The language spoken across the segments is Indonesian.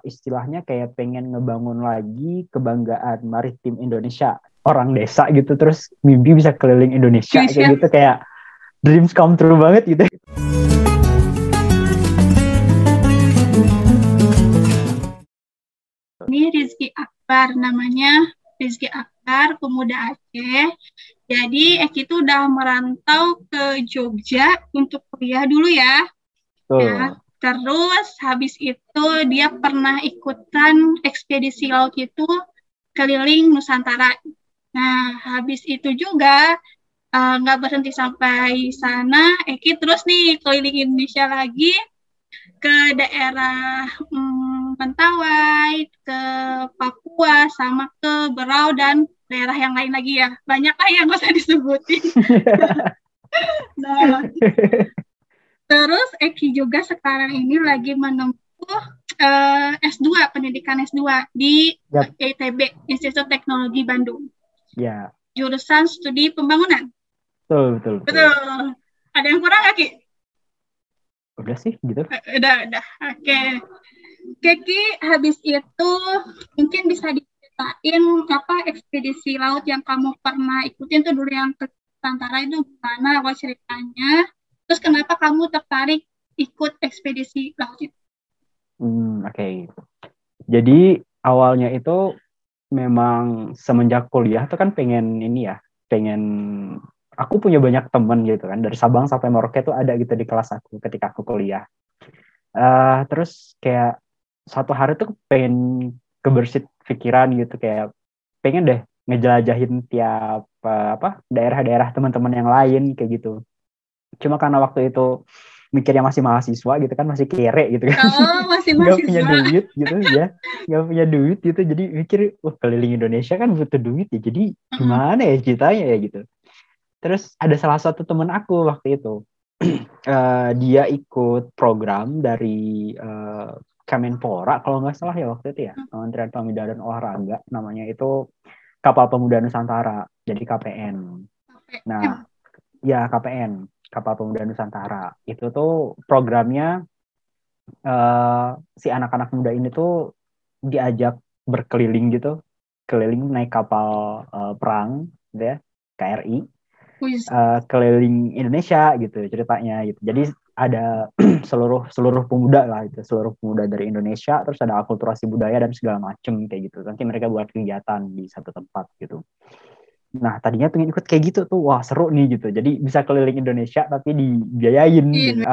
istilahnya kayak pengen ngebangun lagi kebanggaan maritim Indonesia. Orang desa gitu, terus mimpi bisa keliling Indonesia kayak gitu, kayak dreams come true banget gitu. Ini Rizky Akbar namanya, Rizky Akbar, pemuda Aceh. Jadi Eki itu udah merantau ke Jogja untuk kuliah dulu ya. Ya. Terus habis itu dia pernah ikutan ekspedisi laut itu keliling Nusantara. Nah, habis itu juga nggak berhenti sampai sana, Eki terus nih keliling Indonesia lagi ke daerah Mentawai, ke Papua, sama ke Berau dan daerah yang lain lagi ya. Banyak lah yang nggak usah disebutin. Nah, terus Eki juga sekarang ini lagi menempuh S2, pendidikan S2 di ITB, Institut Teknologi Bandung. Ya. Jurusan studi pembangunan. Betul. Ada yang kurang nggak, Ki? Udah sih, gitu. Udah. Oke. Ki, habis itu mungkin bisa diceritain apa ekspedisi laut yang kamu pernah ikutin tuh dulu yang ke Nusantara itu gimana apa ceritanya? Terus kenapa kamu tertarik ikut ekspedisi laut itu? Oke. Jadi awalnya itu memang semenjak kuliah tuh kan pengen aku punya banyak temen gitu kan, dari Sabang sampai Merauke tuh ada gitu di kelas aku ketika aku kuliah. Terus kayak suatu hari tuh pengen kebersit pikiran gitu, kayak pengen deh ngejelajahin tiap daerah-daerah teman-teman yang lain kayak gitu. Cuma karena waktu itu mikirnya masih mahasiswa gitu kan, masih kere gitu kan, masih nggak punya duit gitu ya, nggak punya duit gitu, jadi mikir keliling Indonesia kan butuh duit ya, jadi gimana ya ceritanya ya gitu. Terus ada salah satu teman aku waktu itu, dia ikut program dari Kemenpora kalau nggak salah ya waktu itu ya, Kementerian Pemuda dan Olahraga, namanya itu Kapal Pemuda Nusantara, jadi KPN. Nah, ya KPN, Kapal Pemuda Nusantara. Itu tuh programnya si anak-anak muda ini tuh diajak berkeliling gitu, keliling naik kapal perang gitu ya, KRI, keliling Indonesia gitu ceritanya gitu. Jadi ada seluruh pemuda lah itu, seluruh pemuda dari Indonesia, terus ada akulturasi budaya dan segala macem kayak gitu. Nanti mereka buat kegiatan di satu tempat gitu. Nah, tadinya pengen ikut kayak gitu tuh, wah seru nih gitu. Jadi bisa keliling Indonesia tapi dibiayain gitu.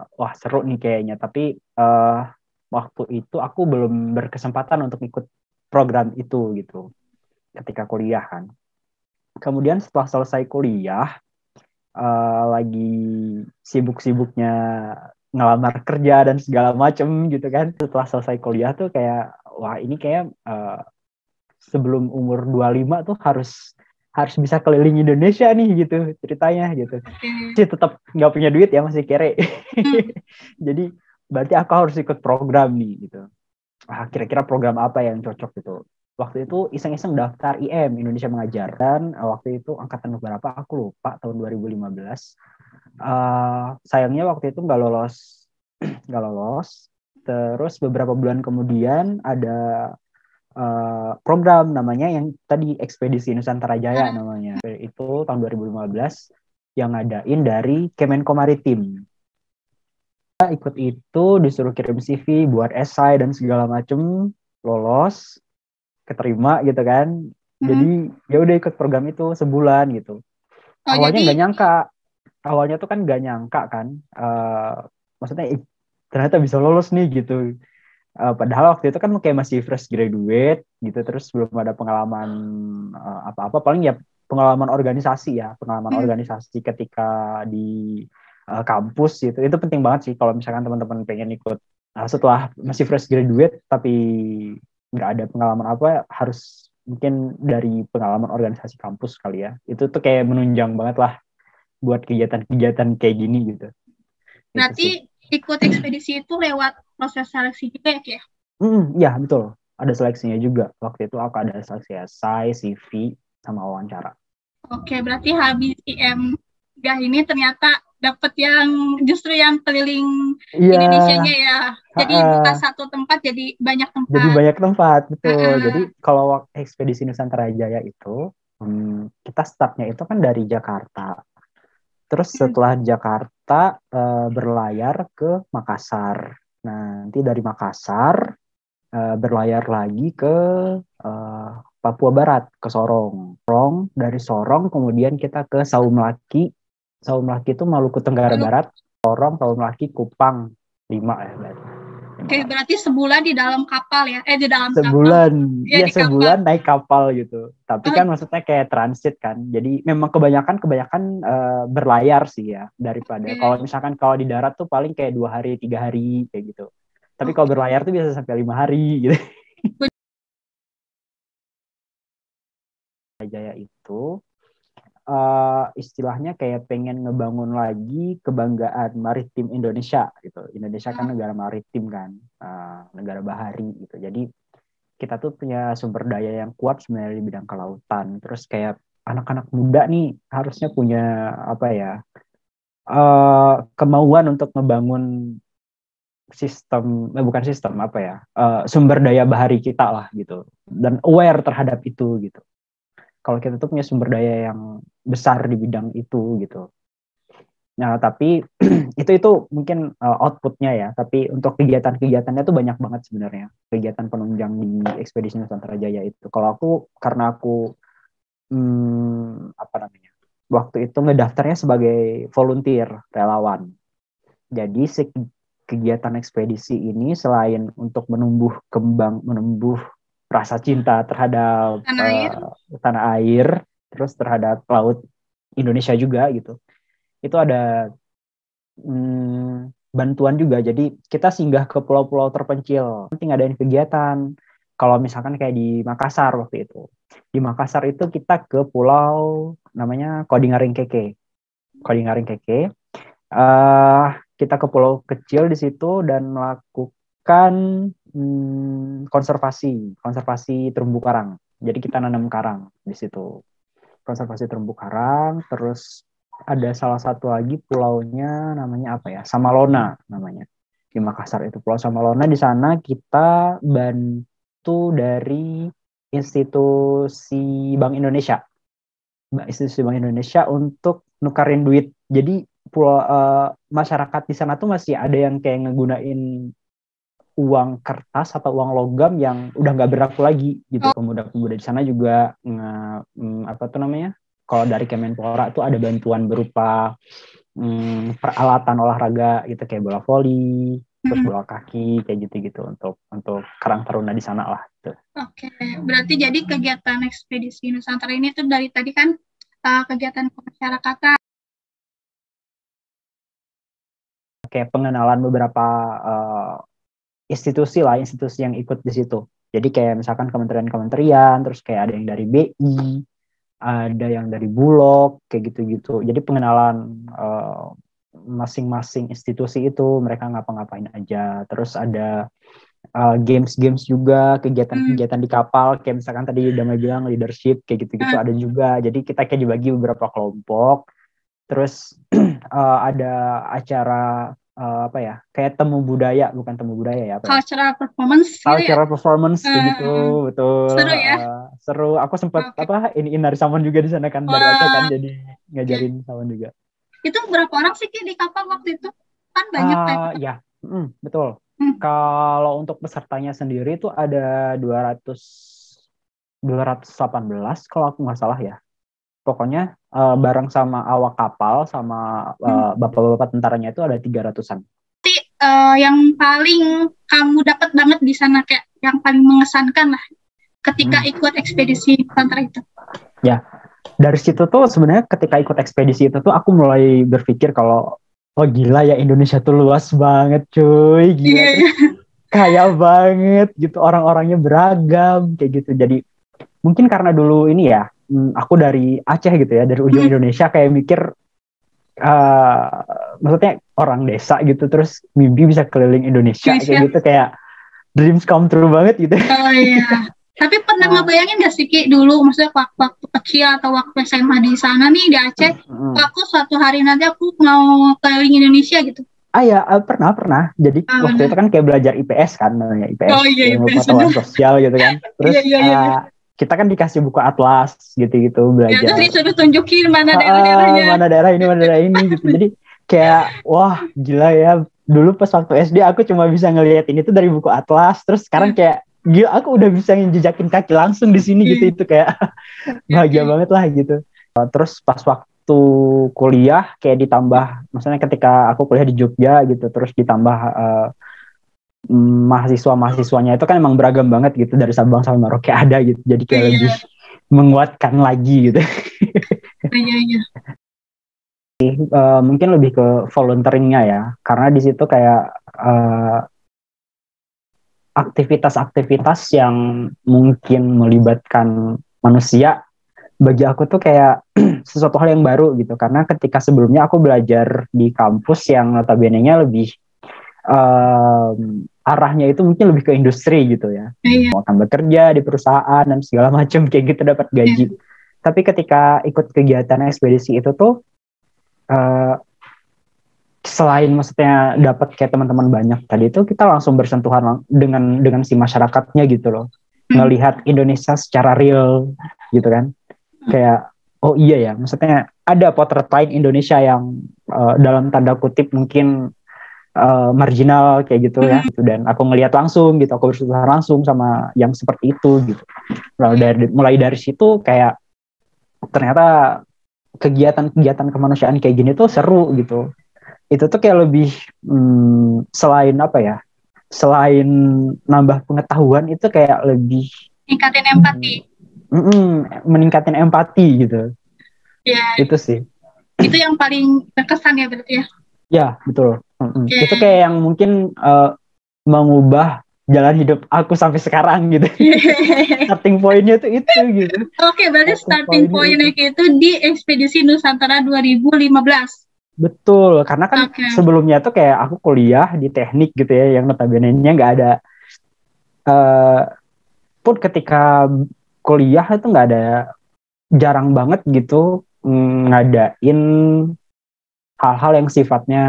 Wah seru nih kayaknya. Tapi waktu itu aku belum berkesempatan untuk ikut program itu gitu ketika kuliah kan. Kemudian setelah selesai kuliah, lagi sibuk-sibuknya ngelamar kerja dan segala macem gitu kan. Setelah selesai kuliah tuh kayak, wah ini kayak sebelum umur 25 tuh harus bisa keliling Indonesia nih gitu ceritanya gitu. Sih tetap nggak punya duit ya, masih kere. Jadi berarti aku harus ikut program nih gitu. Kira-kira program apa yang cocok gitu. Waktu itu iseng-iseng daftar IM, Indonesia Mengajar. Dan waktu itu angkatan berapa aku lupa, tahun 2015. Sayangnya waktu itu nggak lolos. Terus beberapa bulan kemudian ada program namanya yang tadi Ekspedisi Nusantara Jaya namanya. Itu tahun 2015 yang ngadain dari Kemenko Maritim. Ikut itu, disuruh kirim CV, buat esai dan segala macem, lolos, keterima gitu kan. Jadi ya udah ikut program itu sebulan gitu. Awalnya nggak nyangka. Awalnya tuh kan nggak nyangka kan. Maksudnya ternyata bisa lolos nih gitu. Padahal waktu itu kan kayak masih fresh graduate gitu, terus belum ada pengalaman apa-apa, paling ya pengalaman organisasi ketika di kampus gitu. Itu penting banget sih kalau misalkan teman-teman pengen ikut setelah masih fresh graduate tapi nggak ada pengalaman apa, harus mungkin dari pengalaman organisasi kampus kali ya. Itu tuh kayak menunjang banget lah buat kegiatan-kegiatan kayak gini gitu. Berarti ikut ekspedisi itu lewat proses seleksi juga ya? Iya betul, ada seleksinya juga. Waktu itu aku ada seleksi esai, CV, sama wawancara. Oke, berarti habis IM ini ternyata dapat yang justru yang keliling Indonesianya ya? Jadi bukan satu tempat, jadi banyak tempat. Jadi banyak tempat, betul. Jadi kalau ekspedisi Nusantara Jaya itu, kita startnya itu kan dari Jakarta. Terus setelah Jakarta berlayar ke Makassar. Nah, nanti dari Makassar berlayar lagi ke Papua Barat, ke Sorong. Dari Sorong kemudian kita ke Saumlaki. Saumlaki itu Maluku Tenggara Barat. Sorong, Saumlaki, Kupang. 5 ya berarti. Oke, berarti sebulan di dalam kapal ya? Di dalam sebulan, kapal. Iya sebulan kapal. Naik kapal gitu. Tapi kan maksudnya kayak transit kan. Jadi memang kebanyakan berlayar sih ya daripada. Kalau misalkan kalau di darat tuh paling kayak 2 hari, 3 hari kayak gitu. Tapi kalau berlayar tuh biasa sampai 5 hari gitu. Jaya itu istilahnya kayak pengen ngebangun lagi kebanggaan maritim Indonesia gitu. Indonesia kan negara maritim kan, negara bahari gitu. Jadi kita tuh punya sumber daya yang kuat sebenarnya di bidang kelautan. Terus kayak anak-anak muda nih harusnya punya kemauan untuk ngebangun sumber daya bahari kita lah gitu. Dan aware terhadap itu gitu. Kalau kita tuh punya sumber daya yang besar di bidang itu gitu. Nah, tapi itu mungkin outputnya ya. Tapi untuk kegiatan-kegiatannya tuh banyak banget sebenarnya. Kegiatan penunjang di ekspedisi Nusantara Jaya itu. Kalau karena aku waktu itu ngedaftarnya sebagai volunteer, relawan. Jadi kegiatan ekspedisi ini selain untuk menumbuh rasa cinta terhadap tanah air, terus terhadap laut Indonesia juga gitu. Itu ada bantuan juga. Jadi kita singgah ke pulau-pulau terpencil. Nanti ngadain kegiatan. Kalau misalkan kayak di Makassar waktu itu. Di Makassar itu kita ke pulau namanya Kodingaring Keke. Kita ke pulau kecil di situ dan melakukan konservasi terumbu karang. Jadi kita nanam karang di situ. Konservasi terumbu karang, terus ada salah satu lagi pulaunya namanya Samalona namanya. Di Makassar itu Pulau Samalona. Di sana kita bantu dari institusi Bank Indonesia. Institusi Bank Indonesia untuk nukarin duit. Jadi masyarakat di sana tuh masih ada yang kayak ngegunain uang kertas atau uang logam yang udah nggak berlaku lagi gitu. Pemuda-pemuda di sana juga kalau dari Kemenpora tuh ada bantuan berupa peralatan olahraga gitu kayak bola voli, terus bola kaki kayak gitu untuk Karang Taruna di sana lah gitu. Oke, berarti jadi kegiatan ekspedisi Nusantara ini tuh dari tadi kan kegiatan kemasyarakatan. Kayak pengenalan beberapa institusi yang ikut di situ. Jadi kayak misalkan kementerian-kementerian, terus kayak ada yang dari BI, ada yang dari Bulog, kayak gitu-gitu. Jadi pengenalan masing-masing institusi itu, mereka ngapa-ngapain aja. Terus ada games juga, kegiatan-kegiatan di kapal, kayak misalkan tadi Damai bilang leadership, kayak gitu-gitu ada juga. Jadi kita kayak dibagi beberapa kelompok. Terus ada acara kayak bukan temu budaya ya, cultural performance gitu, betul. Seru ya? Seru. Aku sempat dari Saman juga di sana kan, dari Aceh kan, jadi ngajarin Saman juga. Itu berapa orang sih di kapal waktu itu? Kan banyak ya, betul. Kalau untuk pesertanya sendiri itu ada 218 kalau aku nggak salah ya. Pokoknya bareng sama awak kapal sama bapak-bapak tentaranya itu ada 300-an. Jadi yang paling kamu dapat banget di sana, kayak yang paling mengesankan lah ketika ikut ekspedisi Nusantara itu? Ya, dari situ tuh sebenarnya ketika ikut ekspedisi itu tuh aku mulai berpikir kalau gila ya, Indonesia tuh luas banget cuy, gila. Kaya banget gitu, orang-orangnya beragam kayak gitu. Jadi mungkin karena dulu ini ya, aku dari Aceh gitu ya, dari ujung Indonesia, kayak mikir maksudnya orang desa gitu, terus mimpi bisa keliling Indonesia kayak gitu, kayak dreams come true banget gitu. Oh iya. Tapi pernah ngebayangin gak sih Ki dulu, maksudnya waktu kecil atau waktu SMA di sana nih di Aceh, aku suatu hari nanti aku mau keliling Indonesia gitu? Ya, pernah. Jadi waktu itu kan kayak belajar IPS kan, namanya IPS, ilmu pengetahuan sosial gitu kan. Terus kita kan dikasih buku atlas gitu-gitu belajar. Ya, terus disuruh tunjukin mana daerah-daerahnya. Mana daerah ini gitu. Jadi kayak wah gila ya. Dulu pas waktu SD aku cuma bisa ngelihat ini tuh dari buku atlas. Terus sekarang kayak gila, aku udah bisa ngejejakin kaki langsung di sini gitu. Itu kayak bahagia banget lah gitu. Terus pas waktu kuliah kayak ditambah, maksudnya ketika aku kuliah di Jogja gitu, terus ditambah mahasiswanya itu kan emang beragam banget gitu, dari Sabang sampai Merauke ada gitu, jadi kayak lebih menguatkan lagi gitu. Mungkin lebih ke volunteeringnya ya, karena di situ kayak aktivitas-aktivitas yang mungkin melibatkan manusia bagi aku tuh kayak sesuatu hal yang baru gitu, karena ketika sebelumnya aku belajar di kampus yang notabene-nya lebih arahnya itu mungkin lebih ke industri gitu ya, mau bekerja di perusahaan dan segala macam kayak gitu, dapat gaji. Tapi ketika ikut kegiatan ekspedisi itu tuh selain maksudnya dapat kayak teman-teman banyak tadi itu, kita langsung bersentuhan dengan si masyarakatnya gitu loh, ngelihat Indonesia secara real gitu kan. Kayak oh iya ya, maksudnya ada potret lain Indonesia yang dalam tanda kutip mungkin marginal kayak gitu ya gitu. Dan aku ngelihat langsung gitu, aku bersentuhan langsung sama yang seperti itu gitu. Mulai dari situ kayak ternyata kegiatan-kegiatan kemanusiaan kayak gini tuh seru gitu. Itu tuh kayak lebih selain apa ya, selain nambah pengetahuan, itu kayak lebih meningkatin empati. Meningkatin empati gitu. Ya. Itu sih. Itu yang paling berkesan ya berarti ya. Ya betul. Itu kayak yang mungkin mengubah jalan hidup aku sampai sekarang gitu. Starting pointnya tuh itu gitu. Oke, berarti starting pointnya itu di ekspedisi Nusantara 2015. Betul, karena kan sebelumnya tuh kayak aku kuliah di teknik gitu ya, yang notabene-nya nggak ada pun ketika kuliah itu nggak ada, jarang banget gitu ngadain hal-hal yang sifatnya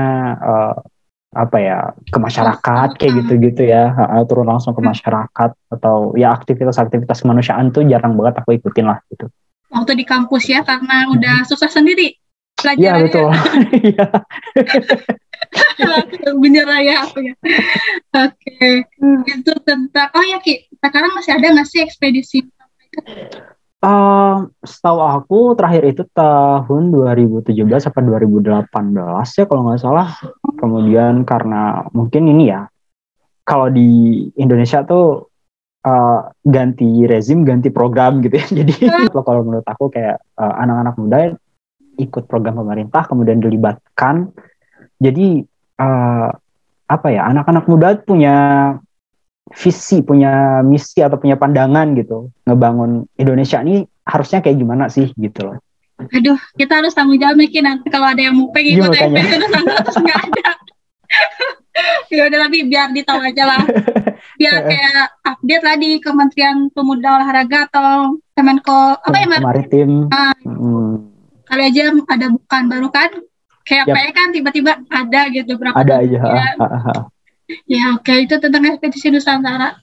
apa ya, ke masyarakat kayak gitu-gitu ya, turun langsung ke masyarakat atau ya aktivitas-aktivitas kemanusiaan tuh jarang banget aku ikutin lah gitu. Waktu di kampus ya, karena udah susah sendiri belajar. Iya betul. Iya. Bener lah ya aku ya. Oke. Itu tentang Ki, sekarang masih ada nggak sih ekspedisi? Setahu aku terakhir itu tahun 2017 atau 2018 ya kalau nggak salah. Kemudian karena mungkin ini ya, kalau di Indonesia tuh ganti rezim, ganti program gitu ya. Jadi kalau menurut aku kayak anak-anak muda ikut program pemerintah kemudian dilibatkan. Jadi apa ya, anak-anak muda punya visi, punya misi atau punya pandangan gitu, ngebangun Indonesia ini harusnya kayak gimana sih gitu loh. Aduh, kita harus tanggung jawab nih nanti kalau ada yang mau pengen ikut ekspedisi Nusantara terus nggak ada. Ya udah, tapi biar ditahu aja lah. Biar kayak update lah di Kementerian Pemuda Olahraga atau Kemenko Maritim. Kali aja ada bukan baru kan? Kayak PE kan tiba-tiba ada gitu berapa. Ada aja. Ya oke, itu tentang ekspedisi Nusantara.